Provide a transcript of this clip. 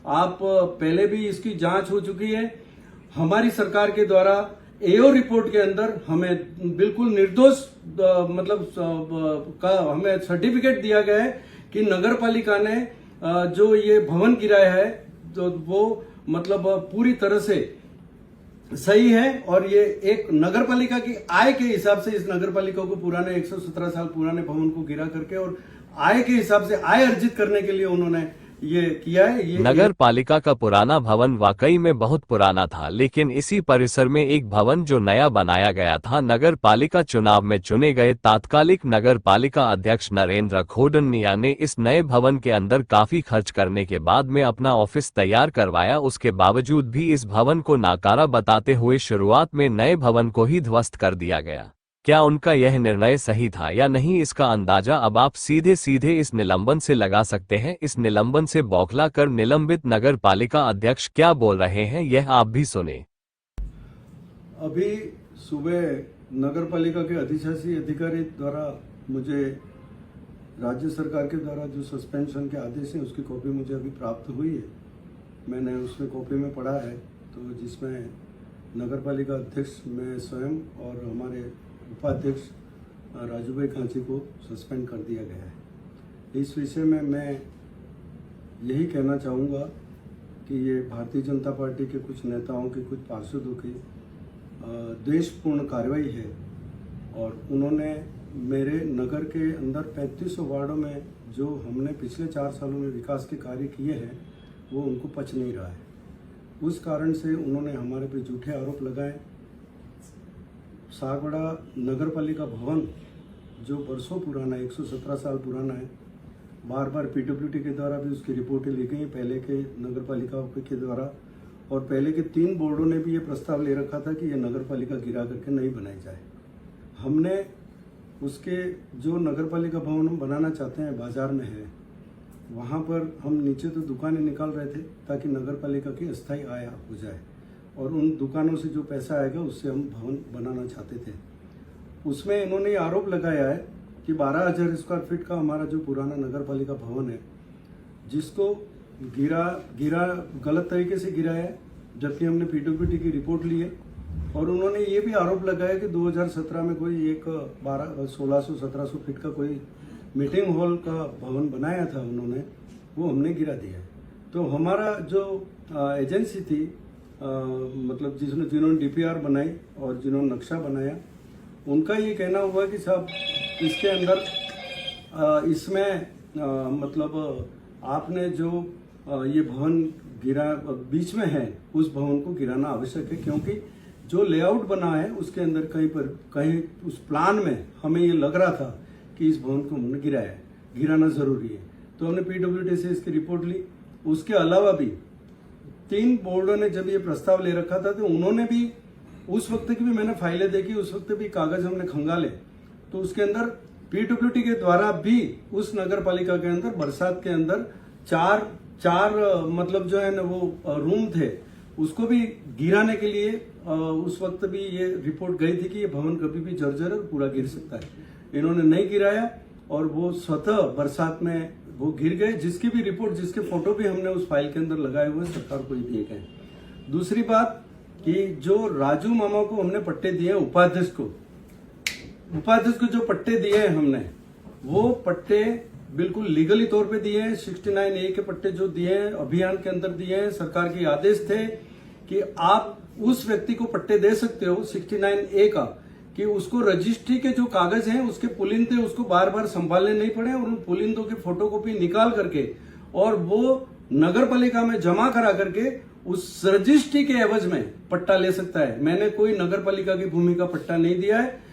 आप पहले भी इसकी जांच हो चुकी है। हमारी सरकार के द्वारा एओ रिपोर्ट के अंदर हमें बिल्कुल निर्दोष का हमें सर्टिफिकेट दिया गया है कि नगर पालिका ने जो ये भवन गिराया है तो वो पूरी तरह से सही है। और ये एक नगर पालिका की आय के हिसाब से इस नगर पालिका को पुराने 117 साल पुराने भवन को गिरा करके और आय के हिसाब से आय अर्जित करने के लिए उन्होंने ये किया है। ये नगर पालिका का पुराना भवन वाकई में बहुत पुराना था, लेकिन इसी परिसर में एक भवन जो नया बनाया गया था। नगर पालिका चुनाव में चुने गए तात्कालिक नगर पालिका अध्यक्ष नरेंद्र खोडनिया ने इस नए भवन के अंदर काफी खर्च करने के बाद में अपना ऑफिस तैयार करवाया। उसके बावजूद भी इस भवन को नाकारा बताते हुए शुरुआत में नए भवन को ही ध्वस्त कर दिया गया। क्या उनका यह निर्णय सही था या नहीं, इसका अंदाजा अब आप सीधे सीधे इस निलंबन से लगा सकते हैं। इस निलंबन से बौखला कर निलंबित नगर पालिका अध्यक्ष क्या बोल रहे हैं, यह आप भी सुने। अभी सुबह नगर पालिका के अधिशासी अधिकारी द्वारा मुझे राज्य सरकार के द्वारा जो सस्पेंशन के आदेश हैं उसकी कॉपी मुझे अभी प्राप्त हुई है। मैंने उसमें कॉपी में पढ़ा है तो जिसमें नगर पालिका अध्यक्ष मैं स्वयं और हमारे उपाध्यक्ष राजू भाई कांची को सस्पेंड कर दिया गया है। इस विषय में मैं यही कहना चाहूँगा कि ये भारतीय जनता पार्टी के कुछ नेताओं की, कुछ पार्षदों की द्वेषपूर्ण कार्रवाई है और उन्होंने मेरे नगर के अंदर 3500 वार्डों में जो हमने पिछले 4 सालों में विकास के कार्य किए हैं वो उनको पच नहीं रहा है। उस कारण से उन्होंने हमारे पे झूठे आरोप लगाए। सागवाड़ा नगर पालिका भवन जो बरसों पुराना है, 117 साल पुराना है, बार बार पीडब्ल्यूडी के द्वारा भी उसकी रिपोर्टें ली गई पहले के नगर पालिका के द्वारा, और पहले के 3 बोर्डों ने भी ये प्रस्ताव ले रखा था कि ये नगर पालिका गिरा करके नहीं बनाई जाए। हमने उसके जो नगर पालिका भवन हम बनाना चाहते हैं बाजार में है, वहाँ पर हम नीचे तो दुकानें निकाल रहे थे ताकि नगर पालिका की अस्थायी आय हो जाए और उन दुकानों से जो पैसा आएगा उससे हम भवन बनाना चाहते थे। उसमें इन्होंने ये आरोप लगाया है कि 12,000 स्क्वायर फीट का हमारा जो पुराना नगर पालिका भवन है जिसको गिरा गलत तरीके से गिरा है, जबकि हमने पीडब्ल्यूडी की रिपोर्ट ली है। और उन्होंने ये भी आरोप लगाया कि 2017 में कोई एक 1600-1700 फीट का कोई मीटिंग हॉल का भवन बनाया था उन्होंने, वो हमने गिरा दिया है। तो हमारा जो एजेंसी थी जिन्होंने डीपीआर बनाई और जिन्होंने नक्शा बनाया, उनका ये कहना हुआ कि साहब इसके अंदर इसमें आपने जो ये भवन गिरा बीच में है उस भवन को गिराना आवश्यक है, क्योंकि जो लेआउट बना है उसके अंदर कहीं उस प्लान में हमें ये लग रहा था कि इस भवन को हमने गिराना जरूरी है। तो हमने पीडब्ल्यूडी से इसकी रिपोर्ट ली। उसके अलावा भी 3 बोर्डों ने जब ये प्रस्ताव ले रखा था तो उन्होंने भी उस वक्त की भी मैंने फाइलें देखी, उस वक्त भी कागज हमने खंगाले तो उसके अंदर पीडब्ल्यूडी के द्वारा भी उस नगर पालिका के अंदर बरसात के अंदर चार जो है ना वो रूम थे उसको भी गिराने के लिए उस वक्त भी ये रिपोर्ट गई थी कि ये भवन कभी भी जर्जर और पूरा गिर सकता है। इन्होंने नहीं गिराया और वो स्वतः बरसात में वो गिर गए, जिसकी भी रिपोर्ट, जिसके फोटो भी हमने उस फाइल के अंदर लगाए हुए सरकार को दिए गए। दूसरी बात कि जो राजू मामा को हमने पट्टे दिए हैं, उपाध्यक्ष को जो पट्टे दिए हैं हमने, वो पट्टे बिल्कुल लीगली तौर पे दिए हैं। 69A के पट्टे जो दिए हैं अभियान के अंदर दिए हैं। सरकार के आदेश थे कि आप उस व्यक्ति को पट्टे दे सकते हो 69A का, कि उसको रजिस्ट्री के जो कागज हैं उसके पुलिंद थे उसको बार बार संभालने नहीं पड़े और उन पुलिंदों की फोटोकॉपी निकाल करके और वो नगर पालिका में जमा करा करके उस रजिस्ट्री के एवज में पट्टा ले सकता है। मैंने कोई नगर पालिका की भूमि का पट्टा नहीं दिया है।